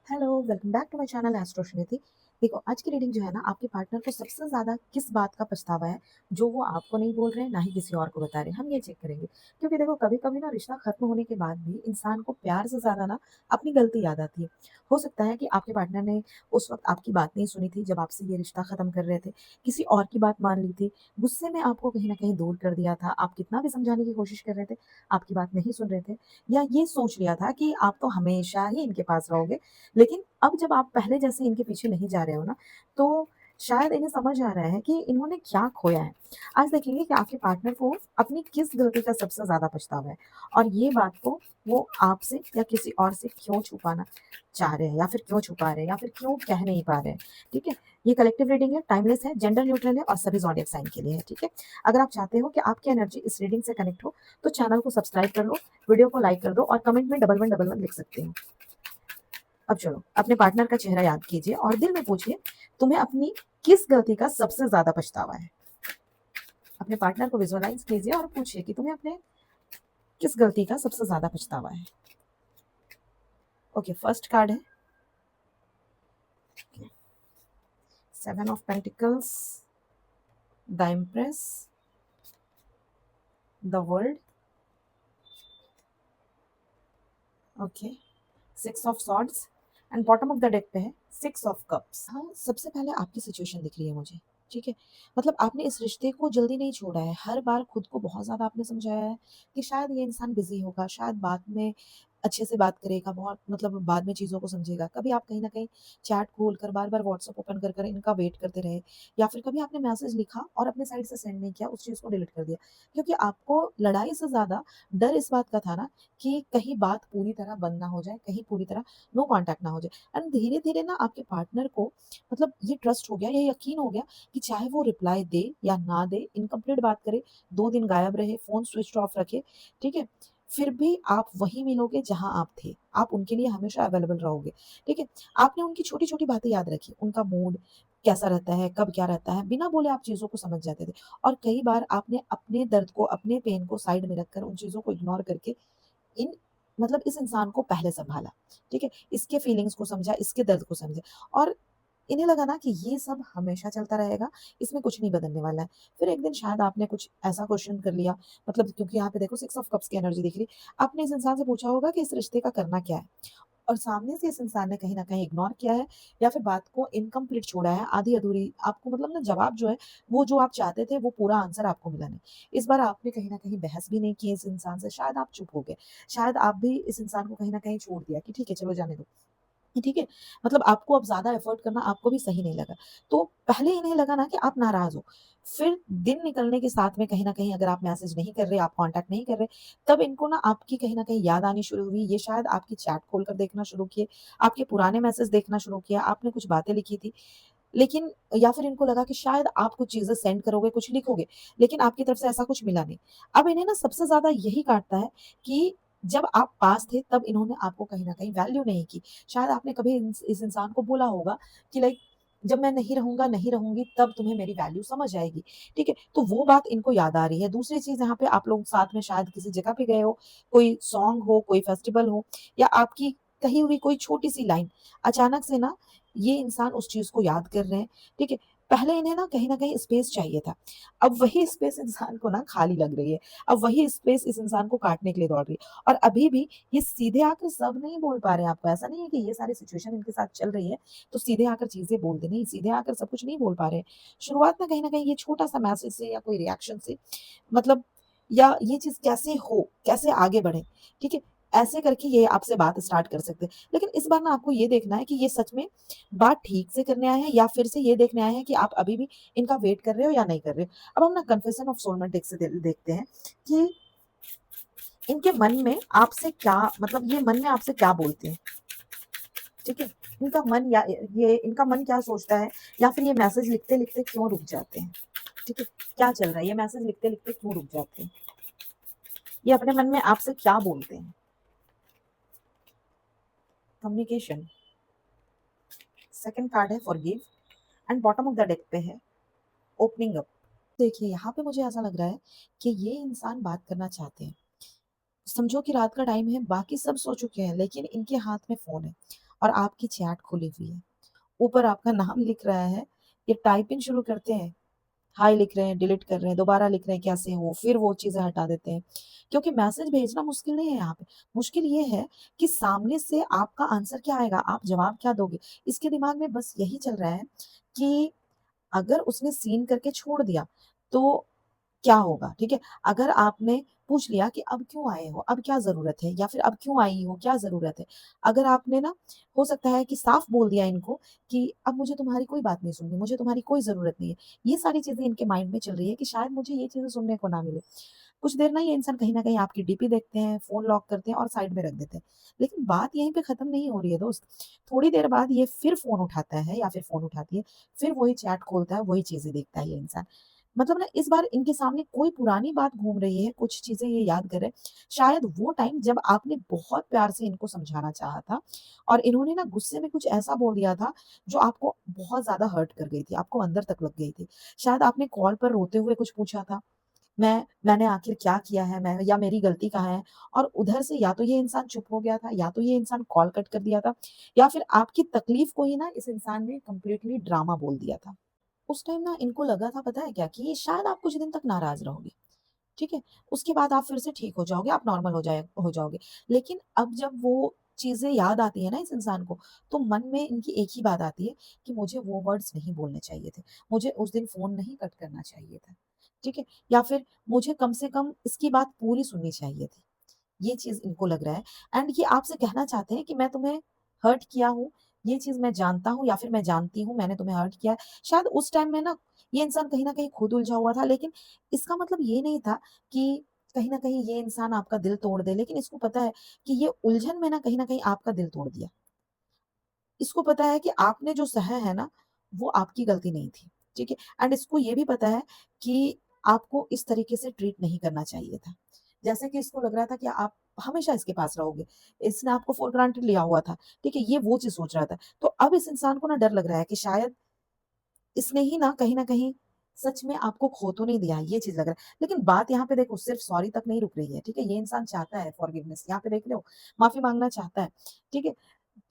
Hello, welcome back to my channel astro Shrinidhi. देखो, आज की रीडिंग जो है ना, आपके पार्टनर को सबसे ज़्यादा किस बात का पछतावा है, जो वो आपको नहीं बोल रहे हैं, ना ही किसी और को बता रहे हैं, हम ये चेक करेंगे। क्योंकि देखो, कभी-कभी ना रिश्ता खत्म होने के बाद भी इंसान को प्यार से ज़्यादा ना अपनी गलती याद आती है। हो सकता है कि आपके पार्टनर ने उस वक़्त आपकी बात नहीं सुनी थी, जब आपसे ये रिश्ता खत्म कर रहे थे, किसी और की बात मान ली थी, गुस्से में आपको कहीं न कहीं दूर कर दिया था, आप कितना भी समझाने की कोशिश कर रहे थे, आपकी बात नहीं सुन रहे थे, या ये सोच लिया था कि आप तो हमेशा ही इनके पास रहोगे। लेकिन अब जब आप पहले जैसे इनके पीछे नहीं जा रहे हो ना, तो शायद इन्हें समझ आ रहा है कि इन्होंने क्या खोया है। आज देखेंगे कि आपके पार्टनर को अपनी किस गलती का सबसे ज़्यादा पछतावा है और ये बात को वो आपसे या किसी और से क्यों छुपाना चाह रहे हैं या फिर क्यों छुपा रहे हैं या फिर क्यों कह नहीं पा रहे हैं, ठीक है? ये कलेक्टिव रीडिंग है, टाइमलेस है, जेंडर न्यूट्रल है और सभी ज़ोडिएक साइन के लिए है, ठीक है? अगर आप चाहते हो कि आपकी एनर्जी इस रीडिंग से कनेक्ट हो, तो चैनल को सब्सक्राइब कर लो, वीडियो को लाइक कर दो और कमेंट में डबल 1 डबल 1 लिख सकते हो। अब चलो, अपने पार्टनर का चेहरा याद कीजिए और दिल में पूछिए, तुम्हें अपनी किस गलती का सबसे ज्यादा पछतावा है? अपने पार्टनर को विजुअलाइज कीजिए और पूछिए कि तुम्हें अपने किस गलती का सबसे ज्यादा पछतावा है। ओके, फर्स्ट कार्ड है 7 of pentacles, the empress, the world, okay, 6 of swords and bottom of the deck पे है 6 ऑफ कप्स। हाँ, सबसे पहले आपकी सिचुएशन दिख रही है मुझे, ठीक है? मतलब आपने इस रिश्ते को जल्दी नहीं छोड़ा है। हर बार खुद को बहुत ज़्यादा आपने समझाया है कि शायद ये इंसान बिज़ी होगा, शायद बाद में अच्छे से बात करेगा, बहुत मतलब बाद में चीज़ों को समझेगा। कभी आप कहीं न कहीं चैट खोलकर बार-बार व्हाट्सएप ओपन कर इनका वेट करते रहे, या फिर कभी आपने मैसेज लिखा और अपने साइड से सेंड नहीं किया, उस चीज़ को डिलीट कर दिया। क्योंकि आपको लड़ाई से ज़्यादा डर इस बात का था ना कि कहीं बात पूरी तरह बंद ना हो जाए, कहीं पूरी तरह नो कॉन्टैक्ट ना हो जाए। एंड धीरे-धीरे ना आपके पार्टनर को मतलब ये ट्रस्ट हो गया, ये यकीन हो गया कि चाहे वो रिप्लाई दे या ना दे, इनकम्प्लीट बात करे, 2 दिन गायब रहे, फ़ोन स्विच्ड ऑफ रखे, ठीक है? फिर भी आप वहीं मिलोगे जहाँ आप थे। आप उनके लिए हमेशा अवेलेबल रहोगे, ठीक है? आपने उनकी छोटी-छोटी बातें याद रखी, उनका मूड कैसा रहता है, कब क्या रहता है, बिना बोले आप चीज़ों को समझ जाते थे। और कई बार आपने अपने दर्द को, अपने पेन को साइड में रखकर, उन चीज़ों को इग्नोर करके इन मतलब इस इंसान को पहले सँभाला, ठीक है? इसके फीलिंग्स को समझा, इसके दर्द को समझा और इन्हें लगा ना कि ये सब हमेशा चलता रहेगा, इसमें कुछ नहीं बदलने वाला है। फिर एक दिन शायद आपने कुछ ऐसा क्वेश्चन कर लिया, मतलब क्योंकि यहाँ पे देखो 6 ऑफ कप्स की एनर्जी दिख रही है। आपने इस इंसान से पूछा होगा कि इस रिश्ते का करना क्या है? और सामने से इस इंसान ने कहीं न कहीं इग्नोर किया है या फिर बात को इनकम्प्लीट छोड़ा है, आधी-अधूरी। आपको मतलब ना जवाब जो है, वो जो आप चाहते थे, वो पूरा आंसर आपको मिला नहीं। इस बार आपने कहीं न कहीं बहस भी नहीं की इस इंसान से, शायद आप चुप हो गए। शायद आप भी इस इंसान को कहीं न कहीं छोड़ दिया कि ठीक है, चलो जाने दो। ठीक है? मतलब आपको अब ज़्यादा एफर्ट करना आपको भी सही नहीं लगा। तो पहले इन्हें लगा ना कि आप नाराज़ हो। फिर दिन निकलने के साथ में कहीं न कहीं अगर आप मैसेज नहीं कर रहे, आप कॉन्टैक्ट नहीं कर रहे, तब इनको ना आपकी कहीं न कहीं याद आनी शुरू हुई। ये शायद आपकी चैट खोलकर देखना शुरू किए, आपके पुराने मैसेज देखना शुरू किया, आपने कुछ बातें लिखी थी। लेकिन या फिर इनको लगा कि शायद आप कुछ चीज़ें सेंड करोगे, कुछ लिखोगे, लेकिन आपकी तरफ से ऐसा कुछ मिला नहीं। अब इन्हें ना सबसे ज़्यादा यही काटता है कि जब आप पास थे तब इन्होंने आपको कहीं न कहीं वैल्यू नहीं की। शायद आपने कभी इस इंसान को बोला होगा कि लाइक जब मैं नहीं रहूँगा, नहीं रहूँगी तब तुम्हें मेरी वैल्यू समझ आएगी, ठीक है? तो वो बात इनको याद आ रही है। दूसरी चीज़ यहाँ पे आप लोग साथ में शायद किसी जगह पे गए हो, कोई सॉन्ग हो, कोई फेस्टिवल हो या आपकी कही हुई कोई छोटी-सी लाइन, अचानक से ना ये इंसान उस चीज़ को याद कर रहे हैं, ठीक है? पहले इन्हें ना कहीं न कहीं स्पेस चाहिए था। अब वही स्पेस इंसान को ना खाली लग रही है। अब वही स्पेस इस इंसान को काटने के लिए दौड़ रही है और अभी भी ये सीधे आकर सब नहीं बोल पा रहे हैं आपको। ऐसा नहीं है कि ये सारी सिचुएशन इनके साथ चल रही है, तो सीधे आकर चीज़ें बोल दें, नहीं, सीधे आकर सब कुछ नहीं बोल पा रहे हैं। शुरुआत में कहीं न कहीं ये छोटा-सा मैसेज से या कोई रिएक्शन से मतलब या ये चीज़ कैसे हो, कैसे आगे बढ़े, ठीक है? ऐसे करके ये आपसे बात स्टार्ट कर सकते हैं। लेकिन इस बार ना आपको ये देखना है कि ये सच में बात ठीक से करने आए हैं या फिर से ये देखने आए हैं कि आप अभी भी इनका वेट कर रहे हो या नहीं कर रहे हो। अब हम ना कन्फेशन ऑफ सोलमेट डेक से देखते हैं कि इनके मन में आपसे क्या मतलब ये मन में आपसे क्या बोलते हैं, ठीक है? इनका मन या ये इनका मन क्या सोचता है या फिर ये मैसेज लिखते-लिखते क्यों रुक जाते हैं, ठीक है? क्या चल रहा है? ये मैसेज लिखते-लिखते क्यों रुक जाते हैं? ये अपने मन में आपसे क्या बोलते हैं? कम्युनिकेशन। सेकंड कार्ड है forgive and bottom of the deck पे है ओपनिंग अप। देखिए, यहाँ पे मुझे ऐसा लग रहा है कि ये इंसान बात करना चाहते हैं। समझो कि रात का टाइम है, बाकी सब सो चुके हैं, लेकिन इनके हाथ में फ़ोन है और आपकी चैट खुली हुई है। ऊपर आपका नाम लिख रहा है, ये टाइपिंग शुरू करते हैं, हाय लिख रहे हैं, डिलीट कर रहे हैं, दोबारा लिख रहे हैं कैसे हो, फिर वो चीज़ें हटा देते हैं। क्योंकि मैसेज भेजना मुश्किल नहीं है यहाँ पे, मुश्किल ये है कि सामने से आपका आंसर क्या आएगा, आप जवाब क्या दोगे? इसके दिमाग में बस यही चल रहा है कि अगर उसने सीन करके छोड़ दिया, तो क्या होगा, ठीक है? अगर आपने पूछ लिया कि अब क्यों आए हो? अब क्या ज़रूरत है? या फिर अब क्यों आई हो? क्या ज़रूरत है? अगर आपने ना हो सकता है कि साफ बोल दिया इनको कि अब मुझे तुम्हारी कोई बात नहीं सुननी, मुझे तुम्हारी कोई ज़रूरत नहीं है। ये सारी चीज़ें इनके माइंड में चल रही है कि शायद मुझे ये चीज़ें सुनने को ना मिले। कुछ देर ना ये इंसान कहीं न कहीं आपकी डीपी देखते हैं, फ़ोन लॉक करते हैं और साइड में रख देते हैं। लेकिन बात यहीं पे खत्म नहीं हो रही है दोस्त। थोड़ी देर बाद ये फिर फ़ोन उठाता है या फिर फ़ोन उठाती है, फिर वही चैट खोलता है, वही चीज़ें देखता है ये इंसान। मतलब ना इस बार इनके सामने कोई पुरानी बात घूम रही है, कुछ चीज़ें ये याद कर रहे हैं। शायद वो टाइम जब आपने बहुत प्यार से इनको समझाना चाहा था और इन्होंने ना गुस्से में कुछ ऐसा बोल दिया था, जो आपको बहुत ज़्यादा हर्ट कर गई थी, आपको अंदर तक लग गई थी। शायद आपने कॉल पर रोते हुए कुछ पूछा था, मैंने आखिर क्या किया है मैं या मेरी गलती कहाँ है? और उधर से या तो ये इंसान चुप हो गया था, या तो ये इंसान कॉल कट कर दिया था, या फिर आपकी तकलीफ को ही ना इस इंसान ने कंप्लीटली ड्रामा बोल दिया था। उस टाइम ना इनको लगा था पता है क्या कि शायद आप कुछ दिन तक नाराज़ रहोगे, ठीक है? उसके बाद आप फिर से ठीक हो जाओगे, आप नॉर्मल हो जाओगे। लेकिन अब जब वो चीज़ें याद आती है ना इस इंसान को, तो मन में इनकी एक ही बात आती है कि मुझे वो वर्ड्स नहीं बोलने चाहिए थे। मुझे उस दिन फ़ोन नहीं कट करना चाहिए था, ठीक है? या फिर मुझे कम से कम इसकी बात पूरी सुननी चाहिए थी। ये चीज़ इनको लग रहा है एंड ये आपसे कहना चाहते हैं कि मैं तुम्हें हर्ट किया हूँ, ये चीज़ मैं जानता हूँ या फिर मैं जानती हूँ मैंने तुम्हें हर्ट किया है। शायद उस टाइम में ना ये इंसान कहीं न कहीं खुद उलझा हुआ था, लेकिन इसका मतलब ये नहीं था कि कहीं न कहीं ये इंसान आपका दिल तोड़ दे, लेकिन इसको पता है कि ये उलझन में ना कहीं न कहीं आपका दिल तोड़ दिया। इसको पता है कि आपने जो सहा है ना, वो आपकी गलती नहीं थी, ठीक है? एंड इसको ये भी पता है कि आपको इस तरीके से ट्रीट नहीं करना चाहिए था। जैसे कि इसको लग रहा था कि आप हमेशा इसके पास रहोगे। इसने आपको फॉर ग्रांटेड लिया हुआ था, ठीक है? ये वो चीज़ सोच रहा था। तो अब इस इंसान को ना डर लग रहा है कि शायद इसने ही ना कहीं न कहीं सच में आपको खो तो नहीं दिया, ये चीज़ लग रहा है। लेकिन बात यहाँ पे देखो सिर्फ़ सॉरी तक नहीं रुक रही है, ठीक है? ये इंसान चाहता है फॉरगिवनेस, यहाँ पे देख रहे हो, माफ़ी माँगना चाहता है, ठीक है?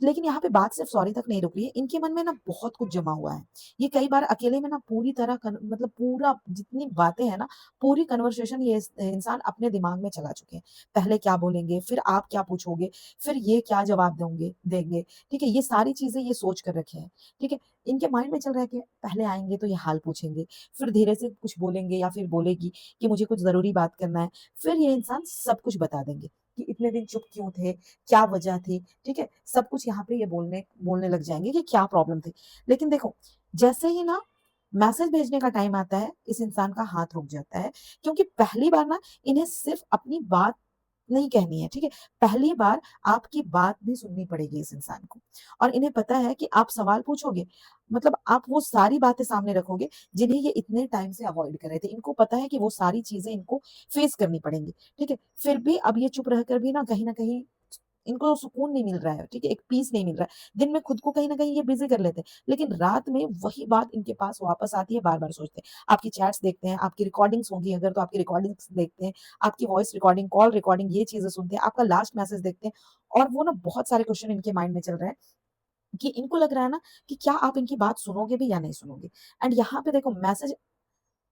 लेकिन यहाँ पे बात सिर्फ़ सॉरी तक नहीं रुक रही है, इनके मन में ना बहुत कुछ जमा हुआ है। ये कई बार अकेले में ना पूरी तरह कन मतलब पूरा जितनी बातें हैं ना, पूरी कन्वर्सेशन ये इंसान अपने दिमाग में चला चुके हैं। पहले क्या बोलेंगे, फिर आप क्या पूछोगे, फिर ये क्या जवाब दोंगे देंगे, ठीक है? ये सारी चीज़ें ये सोच कर रखे हैं, ठीक है? इनके माइंड में चल रहा है कि पहले आएँगे तो ये हाल पूछेंगे, फिर धीरे से कुछ बोलेंगे या फिर बोलेगी कि मुझे कुछ ज़रूरी बात करना है, फिर ये इंसान सब कुछ बता देंगे कि इतने दिन चुप क्यों थे, क्या वजह थी, ठीक है? सब कुछ यहाँ पे ये बोलने बोलने लग जाएँगे कि क्या प्रॉब्लम थी। लेकिन देखो, जैसे ही ना मैसेज भेजने का टाइम आता है, इस इंसान का हाथ रुक जाता है, क्योंकि पहली बार ना इन्हें सिर्फ़ अपनी बात नहीं कहनी है, ठीक है? पहली बार आपकी बात भी सुननी पड़ेगी इस इंसान को और इन्हें पता है कि आप सवाल पूछोगे, मतलब आप वो सारी बातें सामने रखोगे, जिन्हें ये इतने टाइम से अवॉइड कर रहे थे। इनको पता है कि वो सारी चीज़ें इनको फेस करनी पड़ेंगी, ठीक है? फिर भी अब ये चुप रहकर भी ना कहीं न कहीं इनको सुकून नहीं मिल रहा है, ठीक है? एक पीस नहीं मिल रहा है। दिन में खुद को कहीं न कहीं ये बिज़ी कर लेते हैं, लेकिन रात में वही बात इनके पास वापस आती है, बार-बार सोचते हैं। आपकी चैट्स देखते हैं, आपकी रिकॉर्डिंग्स होंगी अगर तो आपकी रिकॉर्डिंग्स देखते हैं, आपकी वॉइस रिकॉर्डिंग, कॉल रिकॉर्डिंग ये चीज़ें सुनते हैं, आपका लास्ट मैसेज देखते हैं और वो ना बहुत सारे क्वेश्चन इनके माइंड में चल रहे हैं कि इनको लग रहा है ना कि क्या आप इनकी बात सुनोगे भी या नहीं सुनोगे? एंड यहाँ पे देखो मैसेज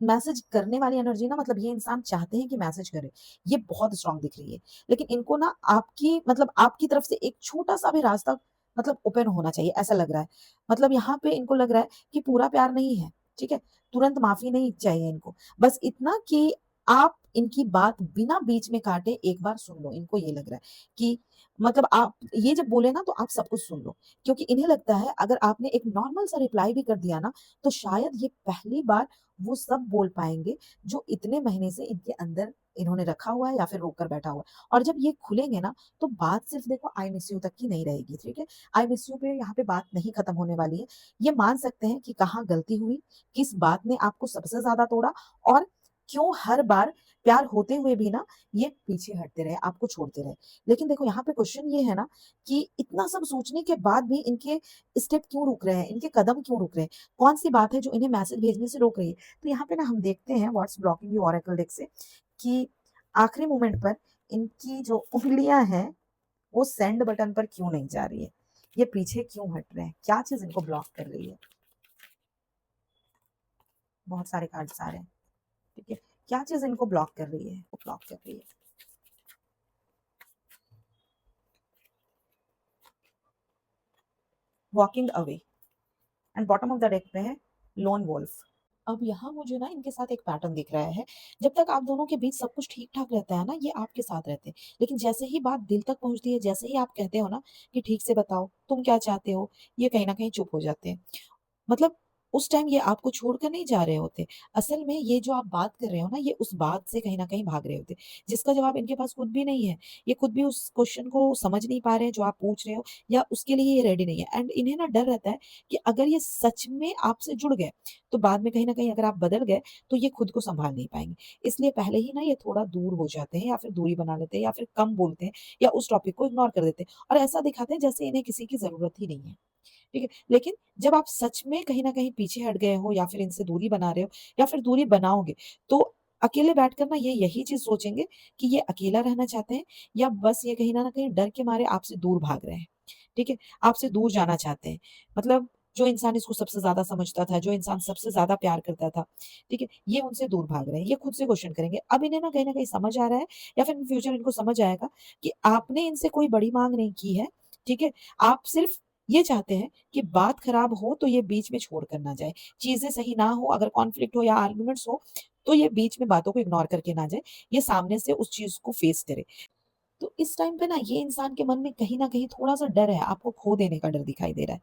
मैसेज करने वाली एनर्जी ना मतलब ये इंसान चाहते हैं कि मैसेज करे, ये बहुत स्ट्रॉन्ग दिख रही है। लेकिन इनको ना आपकी मतलब आपकी तरफ से एक छोटा-सा भी रास्ता मतलब ओपन होना चाहिए, ऐसा लग रहा है। मतलब यहाँ पे इनको लग रहा है कि पूरा प्यार नहीं है, ठीक है? तुरंत माफ़ी नहीं चाहिए इनको। बस इतना कि आप इनकी बात बिना बीच में काटे एक बार सुन लो, इनको ये लग रहा है कि मतलब आप ये जब बोले ना तो आप सब कुछ सुन लो। क्योंकि इन्हें लगता है अगर आपने एक नॉर्मल सा रिप्लाई भी कर दिया ना, तो शायद ये पहली बार वो सब बोल पाएँगे, जो इतने महीने से इनके अंदर इन्होंने रखा हुआ है या फिर रोक कर बैठा हुआ है। और जब ये खुलेंगे ना, तो बात सिर्फ़ देखो आई मिस यू तक की नहीं रहेगी, ठीक है? आई मिस यू पे यहाँ पे बात नहीं खत्म होने वाली है। ये मान सकते हैं कि कहाँ गलती हुई, किस बात ने आपको सबसे ज़्यादा तोड़ा और क्यों हर बार प्यार होते हुए भी ना, ये पीछे हटते रहे, आपको छोड़ते रहे। लेकिन देखो यहाँ पे क्वेश्चन ये है ना कि इतना सब सोचने के बाद भी इनके स्टेप क्यों रुक रहे हैं, इनके कदम क्यों रुक रहे हैं? कौन-सी बात है जो इन्हें मैसेज भेजने से रोक रही है? तो यहाँ पे ना हम देखते हैं what's blocking you Oracle deck से कि आखिरी मोमेंट पर इनकी जो उँगलियाँ हैं, वो सेंड बटन पर क्यों नहीं जा रही है? ये पीछे क्यों हट रहे हैं? क्या चीज़ इनको ब्लॉक कर रही है? बहुत सारे कार्ड्स आ रहे हैं, ठीक है? क्या चीज़ इनको ब्लॉक कर रही है? वो ब्लॉक कर रही है। Walking away and bottom of the deck पे है लोन वुल्फ। अब यहाँ मुझे ना इनके साथ एक पैटर्न दिख रहा है। जब तक आप दोनों के बीच सब कुछ ठीक-ठाक रहता है ना, ये आपके साथ रहते हैं। लेकिन जैसे ही बात दिल तक पहुँचती है, जैसे ही आप कहते हो ना कि ठीक से बताओ, तुम क्या चाहते हो? ये कहीं न कहीं चुप हो जाते हैं। मतलब उस टाइम ये आपको छोड़कर नहीं जा रहे होते। असल में ये जो आप बात कर रहे हो ना, ये उस बात से कहीं न कहीं भाग रहे होते, जिसका जवाब इनके पास खुद भी नहीं है। ये खुद भी उस क्वेश्चन को समझ नहीं पा रहे हैं जो आप पूछ रहे हो या उसके लिए ये रेडी नहीं है एंड इन्हें ना डर रहता है कि अगर ये सच में आपसे जुड़ गए, तो बाद में कहीं न कहीं अगर आप बदल गए, तो ये खुद को सँभाल नहीं पाएँगे। इसलिए पहले ही ना ये थोड़ा दूर हो जाते हैं या फिर दूरी बना लेते हैं या फिर कम बोलते हैं या उस टॉपिक को इग्नोर कर देते हैं और ऐसा दिखाते हैं जैसे इन्हें किसी की ज़रूरत ही नहीं है। ठीक है? लेकिन जब आप सच में कहीं न कहीं पीछे हट गए हो या फिर इनसे दूरी बना रहे हो या फिर दूरी बनाओगे, तो अकेले बैठकर ना ये यही चीज़ सोचेंगे कि ये अकेला रहना चाहते हैं या बस ये कहीं न कहीं डर के मारे आपसे दूर भाग रहे हैं। ठीक है? आपसे दूर जाना चाहते हैं। मतलब जो इंसान इसको सबसे ज़्यादा समझता था, जो इंसान सबसे ज़्यादा प्यार करता था, ठीक है? ये उनसे दूर भाग रहे हैं। ये खुद से क्वेश्चन करेंगे। अब इन्हें ना कहीं न कहीं समझ आ रहा है या फिर इन फ्यूचर इनको समझ आएगा कि आपने इनसे कोई बड़ी माँग नहीं की है। ठीक है? आप सिर्फ़ ये चाहते हैं कि बात खराब हो तो ये बीच में छोड़ कर ना जाए। चीज़ें सही ना हो, अगर कॉन्फ्लिक्ट हो या आर्गुमेंट्स हो, तो ये बीच में बातों को इग्नोर करके ना जाए। ये सामने से उस चीज़ को फेस करे। तो इस टाइम पे ना ये इंसान के मन में कहीं न कहीं थोड़ा-सा डर है, आपको खो देने का डर दिखाई दे रहा है।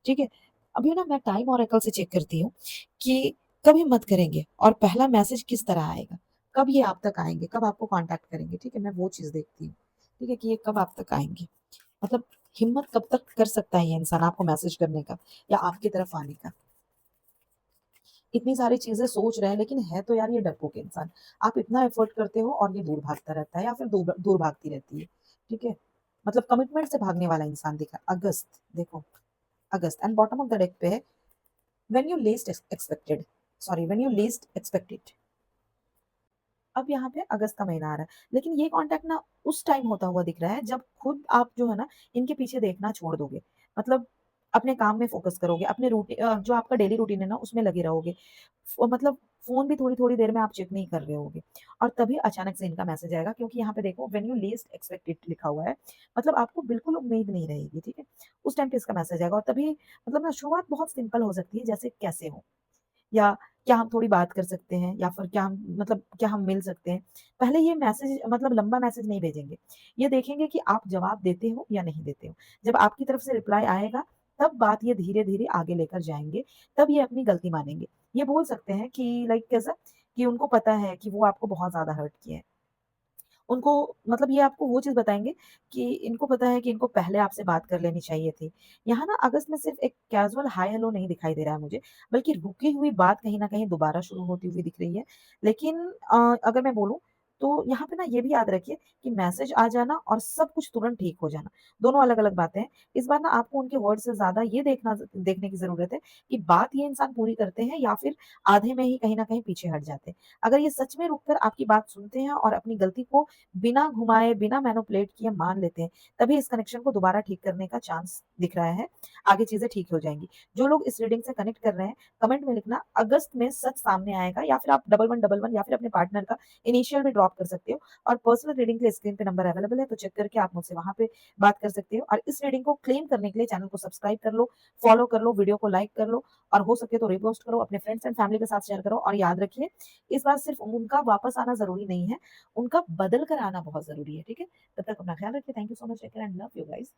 ठीक है? अभी ना मैं टाइम ओरेकल से चेक करती हूँ कि कब हिम्मत करेंगे और पहला मैसेज किस तरह आएगा? कब ये आप तक आएँगे? कब आपको कॉन्टैक्ट करेंगे? ठीक है? मैं वो चीज़ देखती हूँ। ठीक है? कि ये कब आप तक आएँगे? मतलब हिम्मत कब तक कर सकता है ये इंसान आपको मैसेज करने का या आपकी तरफ आने का? इतनी सारी चीज़ें सोच रहे हैं लेकिन है तो यार ये डरपोक इंसान। आप इतना एफर्ट करते हो और ये दूर भागता रहता है या फिर दूर दूर भागती रहती है। ठीक है? मतलब कमिटमेंट से भागने वाला इंसान दिखा अगस्त देखो, अगस्त and bottom of the deck पे है when you least expected sorry when you least expect it. अब यहाँ पे अगस्त का महीना आ रहा है। लेकिन ये कॉन्टैक्ट ना उस टाइम होता हुआ दिख रहा है जब खुद आप जो है ना इनके पीछे देखना छोड़ दोगे। मतलब अपने काम में फ़ोकस करोगे, अपने जो आपका डेली रूटीन है ना उसमें लगे रहोगे। मतलब फ़ोन भी थोड़ी-थोड़ी देर में आप चेक नहीं कर रहे होगे और तभी अचानक से इनका मैसेज आएगा क्योंकि यहाँ पे देखो when you least expect it लिखा हुआ है। मतलब आपको बिल्कुल उम्मीद नहीं रहेगी, ठीक है? उस टाइम पे इसका मैसेज आएगा और तभी मतलब ना शुरुआत बहुत सिंपल हो सकती है जैसे कैसे हो? या क्या हम थोड़ी बात कर सकते हैं या फिर क्या हम मतलब क्या हम मिल सकते हैं? पहले ये मैसेज मतलब लंबा मैसेज नहीं भेजेंगे। ये देखेंगे कि आप जवाब देते हो या नहीं देते हो। जब आपकी तरफ से रिप्लाई आएगा, तब बात ये धीरे-धीरे आगे लेकर जाएँगे, तब ये अपनी गलती मानेंगे। ये बोल सकते हैं कि लाइक कैसा कि उनको पता है कि वो आपको बहुत ज़्यादा हर्ट किए हैं। उनको मतलब ये आपको वो चीज़ बताएँगे कि इनको पता है कि इनको पहले आपसे बात कर लेनी चाहिए थी। यहाँ ना अगस्त में सिर्फ़ एक कैज़ुअल हाय हेलो नहीं दिखाई दे रहा है मुझे, बल्कि रुकी हुई बात कहीं न कहीं दोबारा शुरू होती हुई दिख रही है। लेकिन अगर मैं बोलूँ तो यहाँ पे ना ये भी याद रखिए कि मैसेज आ जाना और सब कुछ तुरंत ठीक हो जाना, दोनों अलग-अलग बातें हैं। इस बार ना आपको उनके वर्ड से ज़्यादा ये देखने की ज़रूरत है कि बात ये इंसान पूरी करते हैं या फिर आधे में ही कहीं न कहीं पीछे हट जाते हैं। अगर ये सच में रुक कर आपकी बात सुनते हैं और अपनी गलती को बिना घुमाए, बिना मैनिपुलेट किए मान लेते हैं, तभी इस कनेक्शन को दोबारा ठीक करने का चांस दिख रहा है। आगे चीज़ें ठीक हो जाएँगी। जो लोग इस रीडिंग से कनेक्ट कर रहे हैं, कमेंट में लिखना अगस्त में सच सामने आएगा या फिर आप 1111 या फिर अपने पार्टनर का इनिशियल भी ड्रॉप कर सकते हो और पर्सनल रीडिंग के लिए स्क्रीन पे नंबर अवेलेबल है, तो चेक करके आप मुझसे वहाँ पे बात कर सकते हो और इस रीडिंग को क्लेम करने के लिए चैनल को सब्सक्राइब कर लो, फॉलो कर लो, वीडियो को लाइक कर लो और हो सके तो रिपोस्ट करो, अपने फ्रेंड्स एंड फैमिली के साथ शेयर करो और याद रखिए, इस बार सिर्फ उनका वापस आना ज़रूरी नहीं है, उनका बदल कर आना बहुत ज़रूरी है, ठीक है? तब तक अपना ख्याल रखिए। Thank you so much, take care and love you guys.